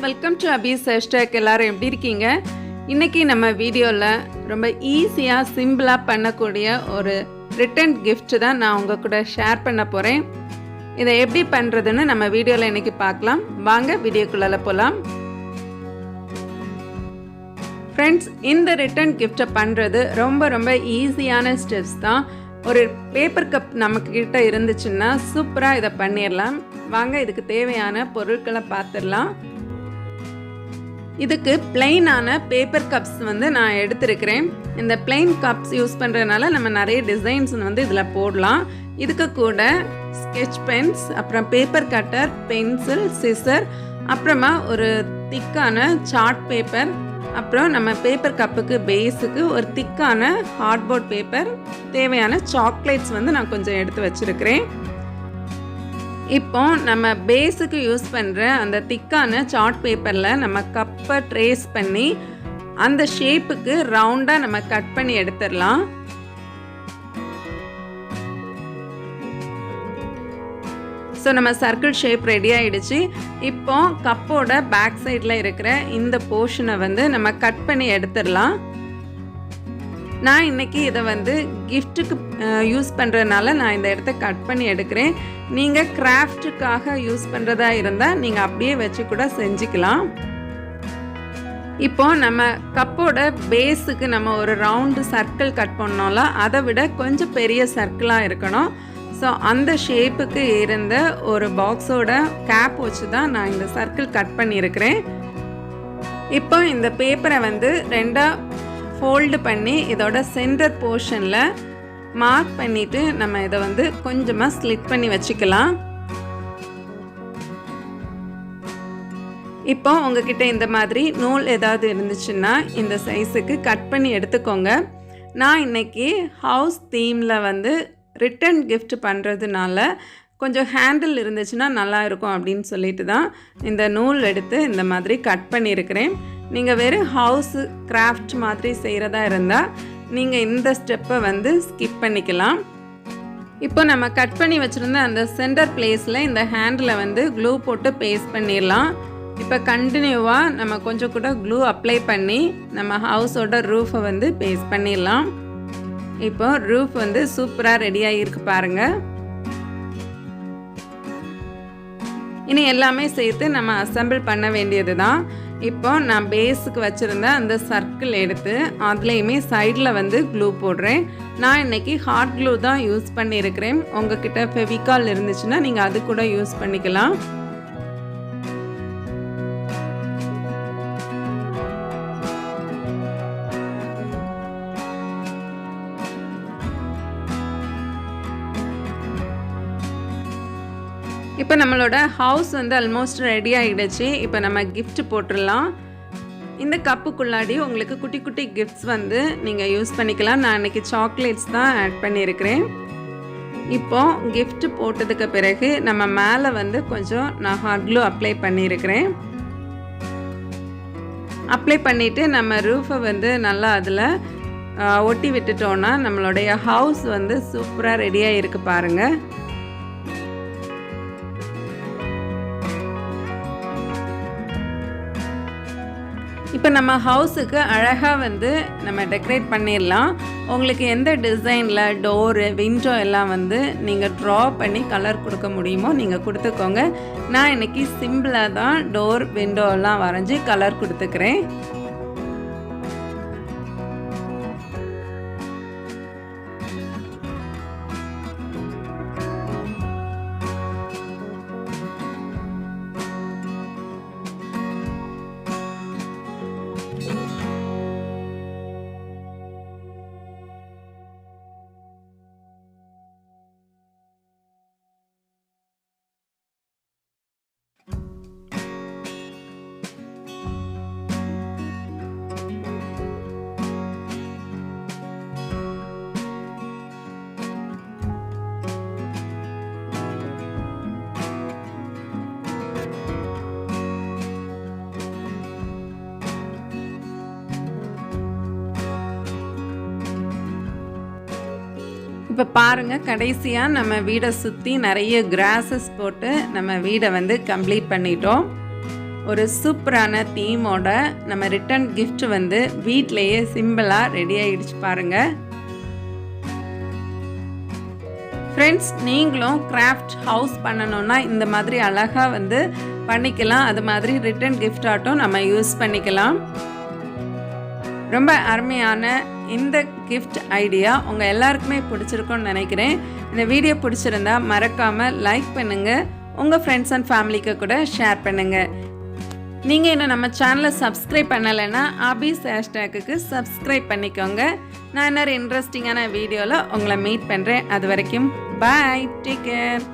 Welcome to Hafiz hashtag. எல்லாரும் எப்படி இருக்கீங்க? இன்றைக்கி நம்ம வீடியோவில் ரொம்ப ஈஸியாக சிம்பிளாக பண்ணக்கூடிய ஒரு ரிட்டன் கிஃப்ட் தான் நான் உங்கள் கூட ஷேர் பண்ண போகிறேன். இதை எப்படி பண்ணுறதுன்னு நம்ம வீடியோவில் இன்றைக்கி பார்க்கலாம். வாங்க வீடியோக்குள்ளே போகலாம். ஃப்ரெண்ட்ஸ், இந்த ரிட்டன் கிஃப்ட்டை பண்ணுறது ரொம்ப ஈஸியான ஸ்டெப்ஸ் தான். ஒரு பேப்பர் கப் நம்மக்கிட்ட இருந்துச்சுன்னா சூப்பராக இதை பண்ணிடலாம். வாங்க இதுக்கு தேவையான பொருட்களை பார்த்துடலாம். இதுக்கு பிளெயினான பேப்பர் கப்ஸ் நான் எடுத்துருக்கிறேன். இந்த பிளெயின் கப்ஸ் யூஸ் பண்ணுறதுனால நம்ம நிறைய டிசைன்ஸ் இதில் போடலாம். இதுக்கு கூட ஸ்கெட்ச் பென்ஸ், அப்புறம் பேப்பர் கட்டர், பென்சில், சிசர், அப்புறமா ஒரு திக்கான சார்ட் பேப்பர், அப்புறம் நம்ம பேப்பர் கப்புக்கு பேஸுக்கு ஒரு திக்கான ஹார்ட்போர்ட் பேப்பர், தேவையான சாக்லேட்ஸ் நான் கொஞ்சம் எடுத்து வச்சுருக்கிறேன். இப்போ நம்ம பேஸுக்கு யூஸ் பண்ணுற அந்த திக்கான சார்ட் பேப்பரில் நம்ம கப்பை ட்ரேஸ் பண்ணி அந்த ஷேப்புக்கு ரவுண்டாக நம்ம கட் பண்ணி எடுத்துடலாம். ஸோ நம்ம சர்க்கிள் ஷேப் ரெடி ஆகிடுச்சு. இப்போ கப்போட பேக் சைடில் இருக்கிற இந்த போர்ஷனை நம்ம கட் பண்ணி எடுத்துடலாம். நான் இன்றைக்கி இதை கிஃப்ட்டுக்கு யூஸ் பண்ணுறதுனால நான் இந்த இடத்த கட் பண்ணி எடுக்கிறேன். நீங்கள் கிராஃப்ட்டுக்காக யூஸ் பண்ணுறதா இருந்தால் நீங்கள் அப்படியே வச்சு கூட செஞ்சுக்கலாம். இப்போ நம்ம கப்போட பேஸுக்கு நம்ம ஒரு ரவுண்டு சர்க்கிள் கட் பண்ணோம்ல, அதை விட கொஞ்சம் பெரிய சர்க்கிளாக இருக்கணும். ஸோ அந்த ஷேப்புக்கு இருந்த ஒரு பாக்ஸோட கேப் வச்சு தான் நான் இந்த சர்க்கிள் கட் பண்ணியிருக்கிறேன். இப்போ இந்த பேப்பரை ரெண்டாக ஃபோல்டு பண்ணி இதோட சென்டர் போர்ஷனில் மார்க் பண்ணிவிட்டு நம்ம இதை கொஞ்சமாக ஸ்லிட் பண்ணி வச்சுக்கலாம். இப்போ உங்ககிட்ட இந்த மாதிரி நூல் ஏதாவது இருந்துச்சுன்னா இந்த சைஸுக்கு கட் பண்ணி எடுத்துக்கோங்க. நான் இன்றைக்கி ஹவுஸ் தீமில் ரிட்டன் கிஃப்ட் பண்ணுறதுனால கொஞ்சம் ஹேண்டில் இருந்துச்சுன்னா நல்லா இருக்கும் அப்படின்னு சொல்லிட்டு தான் இந்த நூல் எடுத்து இந்த மாதிரி கட் பண்ணியிருக்கிறேன். நீங்கள் வெறும் ஹவுஸ் கிராஃப்ட் மாதிரி செய்கிறதா இருந்தால் நீங்கள் இந்த ஸ்டெப்பை ஸ்கிப் பண்ணிக்கலாம். இப்போ நம்ம கட் பண்ணி வச்சுருந்த அந்த சென்டர் பிளேஸில் இந்த ஹேண்டில் க்ளூ போட்டு பேஸ்ட் பண்ணிடலாம். இப்போ கண்டினியூவாக நம்ம கொஞ்சம் கூட க்ளூ அப்ளை பண்ணி நம்ம ஹவுஸோட ரூஃபை பேஸ்ட் பண்ணிடலாம். இப்போ ரூஃப் சூப்பராக ரெடியாகி இருக்கு பாருங்கள். இனி எல்லாமே சேர்த்து நம்ம அசம்பிள் பண்ண வேண்டியது தான். இப்போ நான் பேஸுக்கு வச்சுருந்த அந்த சர்க்கிள் எடுத்து அதுலேயுமே சைடில் க்ளூ போடுறேன். நான் இன்றைக்கி ஹாட் க்ளூ தான் யூஸ் பண்ணியிருக்கிறேன். உங்ககிட்ட ஃபெவிகால் இருந்துச்சுன்னா நீங்கள் அது கூட யூஸ் பண்ணிக்கலாம். இப்போ நம்மளோட ஹவுஸ் ஆல்மோஸ்ட் ரெடி ஆகிடுச்சு. இப்போ நம்ம கிஃப்ட் போட்டுடலாம். இந்த கப்புக்குள்ளாடி உங்களுக்கு குட்டி குட்டி கிஃப்ட்ஸ் நீங்கள் யூஸ் பண்ணிக்கலாம். நான் இன்றைக்கி சாக்லேட்ஸ் தான் ஆட் பண்ணியிருக்கிறேன். இப்போது கிஃப்ட் போட்டதுக்கு பிறகு நம்ம மேலே கொஞ்சம் நான் ஹாட் க்ளூ அப்ளை பண்ணியிருக்கிறேன். அப்ளை பண்ணிவிட்டு நம்ம ரூஃபை நல்லா அதில் ஒட்டி விட்டுட்டோன்னா நம்மளுடைய ஹவுஸ் சூப்பராக ரெடியாக இருக்குது பாருங்கள். இப்போ நம்ம ஹவுஸுக்கு அழகாக நம்ம டெக்கரேட் பண்ணிடலாம். உங்களுக்கு எந்த டிசைனில் டோரு, விண்டோ எல்லாம் நீங்கள் ட்ரா பண்ணி கலர் கொடுக்க முடியுமோ நீங்கள் கொடுத்துக்கோங்க. நான் இன்றைக்கி சிம்பிளாக தான் டோர், விண்டோ எல்லாம் வரைஞ்சி கலர் கொடுத்துக்கிறேன். இப்போ பாருங்கள், கடைசியாக நம்ம வீடை சுற்றி நிறைய கிராஸஸ் போட்டு நம்ம வீடை கம்ப்ளீட் பண்ணிட்டோம். ஒரு சூப்பரான தீமோட நம்ம ரிட்டர்ன் கிஃப்ட் வந்து வீட்டிலேயே சிம்பிளாக ரெடி ஆகிடுச்சு பாருங்கள். ஃப்ரெண்ட்ஸ், நீங்களும் கிராஃப்ட் ஹவுஸ் பண்ணணுன்னா இந்த மாதிரி அழகாக வந்து பண்ணிக்கலாம். அது மாதிரி ரிட்டர்ன் கிஃப்ட் ஆட்டும் நம்ம யூஸ் பண்ணிக்கலாம். ரொம்ப அருமையான இந்த கிஃப்ட் ஐடியா உங்கள் எல்லாருக்குமே பிடிச்சிருக்கும்னு நினைக்கிறேன். இந்த வீடியோ பிடிச்சிருந்தா மறக்காமல் லைக் பண்ணுங்கள், உங்கள் ஃப்ரெண்ட்ஸ் அண்ட் ஃபேமிலிக்கு கூட ஷேர் பண்ணுங்கள். நீங்கள் இன்னும் நம்ம சேனலை சப்ஸ்கிரைப் பண்ணலைன்னா ஆபீஸ் ஹேஷ்டேக்கு சப்ஸ்கிரைப் பண்ணிக்கோங்க. நான் இன்னொரு இன்ட்ரெஸ்டிங்கான வீடியோவில் உங்களை மீட் பண்ணுறேன். அது வரைக்கும் பாய், டேக் கேர்.